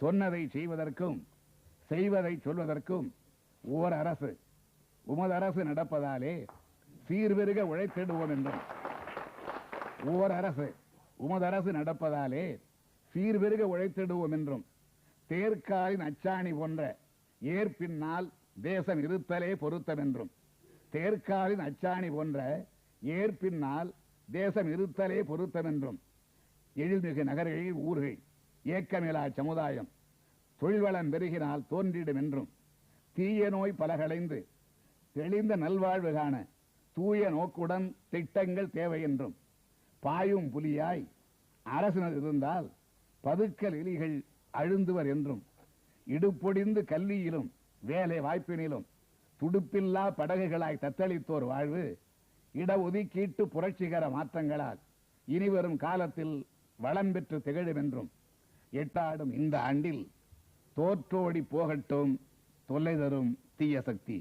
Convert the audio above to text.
சொன்னதை செய்வதற்கும் செய்வதை சொல்வதற்கும் ஓர் அரசு உமது அரசு நடப்பதாலே சீர்பெருக உழைத்திடுவோம் என்றும் ஓர் அரசு உமது அரசு நடப்பதாலே சீர்பெருக உழைத்திடுவோம் என்றும் தேர்காலின் அச்சாணி போன்ற ஏற்பின்னால் தேசம் இருத்தலே பொருத்தம் என்றும் தேர்காலின் அச்சாணி போன்ற ஏற்பின்னால் தேசம் இருத்தலே பொருத்தம் என்றும் எழில்மிகு நகர்களில் ஊர்கள் ஏக்கமிலா சமுதாயம் தொழில்வளம் பெருகினால் தோன்றிடும் என்றும் தீய நோய் பலகளைந்து தெளிந்த நல்வாழ்வு காண தூய நோக்குடன் திட்டங்கள் தேவை என்றும் பாயும் புலியாய் அரசினர் இருந்தால் பதுக்கல் எலிகள் அழுந்துவர் என்றும் இடுப்பொடிந்து கல்வியிலும் வேலை வாய்ப்பினிலும் துடுப்பில்லா படகுகளாய் தத்தளித்தோர் வாழ்வு இடஒதுக்கீட்டு புரட்சிகர மாற்றங்களால் இனிவரும் காலத்தில் வளம் பெற்று திகழும் என்றும் எட்டாடும் இந்த ஆண்டில் தோற்றோடி போகட்டும் தொல்லை தரும் தீய சக்தி.